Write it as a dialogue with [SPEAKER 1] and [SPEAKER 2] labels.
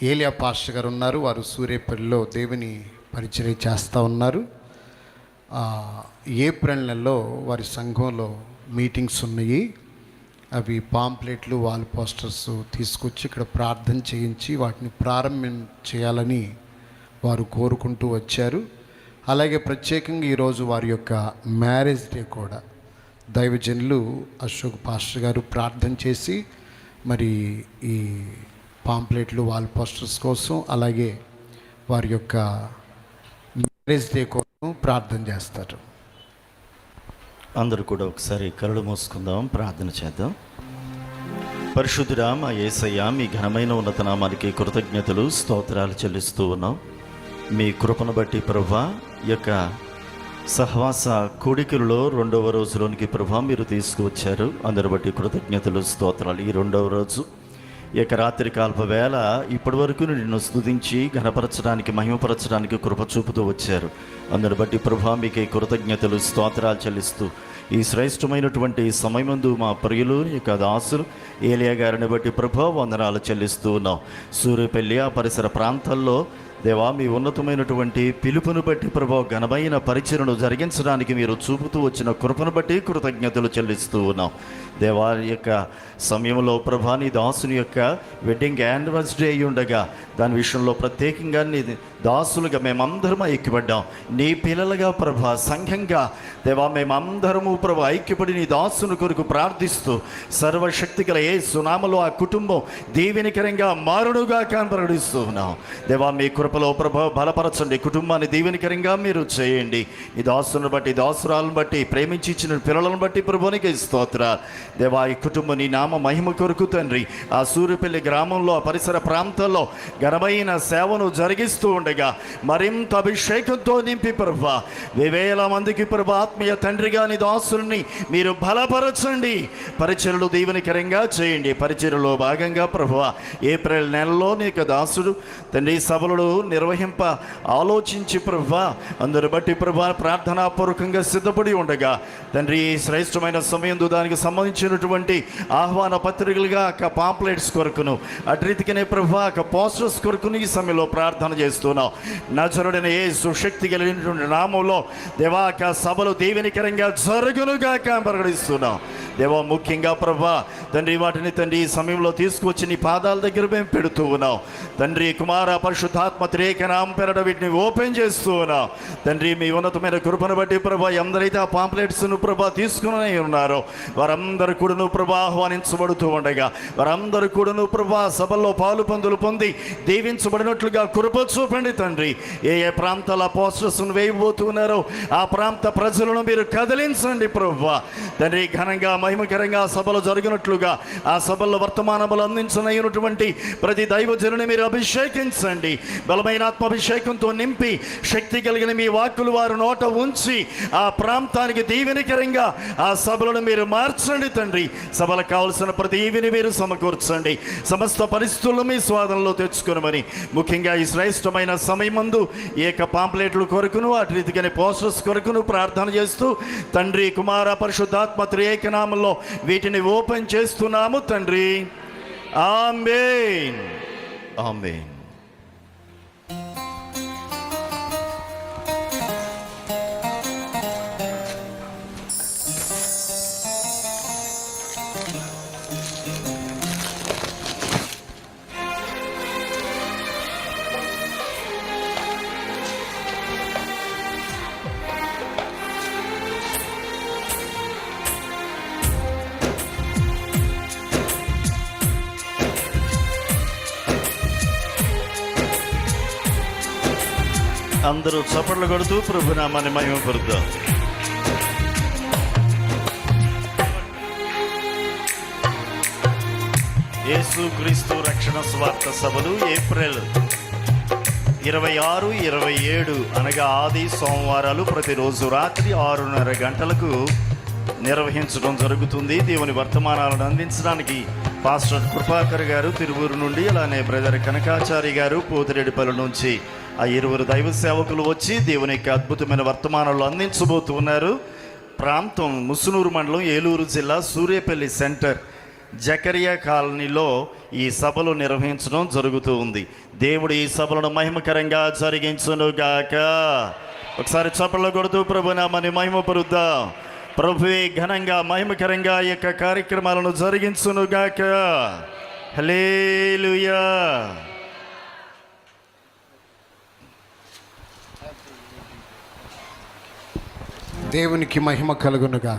[SPEAKER 1] ఏలియా పాస్టర్ గారు ఉన్నారు. వారు సూర్యాపల్లిలో దేవుని పరిచర్య చేస్తూ ఉన్నారు. ఏప్రిల్ నెలలో వారి సంఘంలో మీటింగ్స్ ఉన్నాయి. అవి పాంప్లెట్లు, వాల్ పోస్టర్స్ తీసుకొచ్చి ఇక్కడ ప్రార్థన చేయించి వాటిని ప్రారంభం చేయాలని వారు కోరుకుంటూ వచ్చారు. అలాగే ప్రత్యేకంగా ఈరోజు వారి యొక్క మ్యారేజ్ డే కూడా దైవజనులు అశోక్ పాస్టర్ గారు ప్రార్థన చేసి మరి ఈ పాంప్లెట్లు, వాల్ పోస్టర్స్ కోసం అలాగే వారి యొక్క మ్యారేజ్ డే కోసం ప్రార్థన చేస్తారు.
[SPEAKER 2] అందరూ కూడా ఒకసారి కళ్ళు మూసుకుందాం, ప్రార్థన చేద్దాం. పరిశుద్ధుడా మా యేసయ్య, మీ ఘనమైన ఉన్నత నామానికి కృతజ్ఞతలు స్తోత్రాలు చెల్లిస్తూ ఉన్నాం. మీ కృపను బట్టి ప్రభువా, యొక్క సహవాస కూడికలలో 2వ రోజులోనికి ప్రభువా మీరు తీసుకువచ్చారు. అందరి బట్టి కృతజ్ఞతలు స్తోత్రాలు. ఈ 2వ రోజు ఈ యొక్క రాత్రి కాల్ప వేళ ఇప్పటి వరకు నిన్ను స్తుతించి ఘనపరచడానికి, మహిమపరచడానికి కృప చూపుతూ వచ్చారు. అందరి బట్టి ప్రభువా మీకే కృతజ్ఞతలు స్తోత్రాలు చెల్లిస్తూ ఈ శ్రేష్టమైనటువంటి సమయమందు మా ప్రియులు యొక్క దాసులు ఏలియా గారిని బట్టి ప్రభువా వందనాలు చెల్లిస్తూ ఉన్నాం. సూర్యపల్లి ఆ పరిసర ప్రాంతాల్లో దేవా మీ ఉన్నతమైనటువంటి పిలుపును బట్టి ప్రభువా ఘనమైన పరిచర్యను జరిగించడానికి మీరు చూపుతూ వచ్చిన కృపను బట్టి కృతజ్ఞతలు చెల్లిస్తూ ఉన్నాం. దేవా యొక్క సమయంలో ప్రభా నీ దాసుని యొక్క వెడ్డింగ్ యానివర్సరీ అయి ఉండగా దాని విషయంలో ప్రత్యేకంగా నీ దాసులుగా మేమందరం ఐక్యపడ్డాం. నీ పిల్లలుగా ప్రభా సంఘంగా దేవా మేమందరము ప్రభా ఐక్యపడి నీ దాసుని కొరకు ప్రార్థిస్తూ సర్వశక్తి గల యేసు నామములో ఆ కుటుంబం దీవెనికరంగా మారునుగా ప్రకటిస్తూ ఉన్నాం. దేవా మీ కృపలో ప్రభా బలపరచండి, కుటుంబాన్ని దీవెనికరంగా మీరు చేయండి. ఈ దాసులను బట్టి, దాసురాలను బట్టి, ప్రేమించి ఇచ్చిన పిల్లలను బట్టి ప్రభునికి స్తోత్రాలు. దేవా ఈ కుటుంబం నీ నామ మహిమ కొరకు తండ్రి ఆ సూర్యపల్లి గ్రామంలో ఆ పరిసర ప్రాంతాల్లో ఘనమైన సేవను జరిగిస్తూ ఉండగా మరింత అభిషేకంతో నింపి ప్రభా వేవేల మందికి ప్రభా ఆత్మీయ తండ్రిగా నీ దాసుల్ని మీరు బలపరచండి, పరిచర్యలు దీవెనికరంగా చేయండి. పరిచర్యలో భాగంగా ప్రభువా ఏప్రిల్ నెలలో నీకు దాసుడు తండ్రి సభలు నిర్వహింప ఆలోచించి ప్రభా అందరు బట్టి ప్రభా ప్రార్థనాపూర్వకంగా సిద్ధపడి ఉండగా తండ్రి శ్రేష్టమైన సమయం దానికి సంబంధించినటువంటి ఆహ్వాన పత్రికలుగా పాంప్లెట్స్ కొరకును అటు రీతికనే ప్రభా పోస్టర్స్ కొరకును ఈ సమయంలో ప్రార్థన చేస్తున్నాం. నజరుడైన యేసు శక్తి కలిగినటువంటి నామంలో దేవా సభలు దీవెనికరంగా జరుగునుగా ప్రకటిస్తున్నాం. దేవా ముఖ్యంగా ప్రభా తండ్రి వాటిని తండ్రి ఈ సమయంలో తీసుకొచ్చి నీ పాదాల దగ్గర మేము పెడుతూ ఉన్నాం. తండ్రి కుమార పరిశుద్ధాత్మ త్రియేక నామం పేరట వీటిని ఓపెన్ చేస్తూ ఉన్నాం. తండ్రి మీ ఉన్నతమైన కృపను బట్టి ప్రభా ఎందరైతే ఆ పాంప్లెట్స్ను ప్రభా తీసుకుని ఉన్నారో వారందరూ కూడాను ప్రభా ఆహ్వానించబడుతూ ఉండగా వారందరూ కూడాను ప్రభా సభల్లో పాలు పొందులు పొంది దీవించబడినట్లుగా కృప చూపండి తండ్రి. ఏ ఏ ప్రాంతాల పోస్టర్స్ను వేయబోతున్నారో ఆ ప్రాంత ప్రజలను మీరు కదిలించండి ప్రభా తండ్రి. ఘనంగా మహిమకరంగా సభలు జరిగినట్లుగా ఆ సభల్లో వర్తమానములు అందించనైనటువంటి ప్రతి దైవజనుని మీరు అభిషేకించండి. బలమైన ఆత్మాభిషేకంతో నింపి శక్తి కలిగిన మీ వాక్కులు వారు నోట ఉంచి ఆ ప్రాంతానికి దీవెనికరంగా ఆ సభలను మీరు మార్చండి తండ్రి. సభలకు కావలసిన ప్రతి ఈవిని మీరు సమకూర్చండి. సమస్త పరిస్థితులను మీ స్వాధీనంలో తెచ్చుకునమని ముఖ్యంగా ఈ శ్రేష్టమైన సమయమందు ఏక పాంప్లెట్ల కొరకును అటు రీతిగానే పోస్టర్స్ కొరకును ప్రార్థన చేస్తూ తండ్రి కుమార పరిశుద్ధాత్మ త్రియేక నామములో వీటిని ఓపెన్ చేస్తున్నాము తండ్రి. ఆమేన్, ఆమేన్. అందరూ చప్పట్లు కొడుతూ ప్రభునామాన్ని మహిమపరుద్దాం. యేసు క్రీస్తు రక్షణ స్వార్థ సభలు ఏప్రిల్ 26, 27 అనగా ఆది సోమవారాలు ప్రతిరోజు రాత్రి 6:30 గంటలకు నిర్వహించడం జరుగుతుంది. దేవుని వర్తమానాలను అందించడానికి పాస్టర్ కృపాకర్ గారు తిరువూరు నుండి, అలానే బ్రదర్ కనకాచారి గారు పోతిరెడ్డిపల్లి నుంచి ఆ 20 దైవ సేవకులు వచ్చి దేవుని యొక్క అద్భుతమైన వర్తమానాలు అందించబోతున్నారు. ప్రాంతం ముసునూరు మండలం, ఏలూరు జిల్లా, సూర్యపల్లి సెంటర్. జకరియా కాలనీలో ఈ సభలు నిర్వహించడం జరుగుతూ ఉంది. దేవుడు ఈ సభలను మహిమకరంగా జరిగించునుగాక. ఒకసారి చప్పట్లు కొడుతూ ప్రభు నామని మహిమపరుద్దాం. ప్రభువే ఘనంగా మహిమకరంగా ఈ యొక్క కార్యక్రమాలను జరిగించునుగాక. హల్లెలూయా.
[SPEAKER 1] దేవునికి మహిమ కలుగునుగా.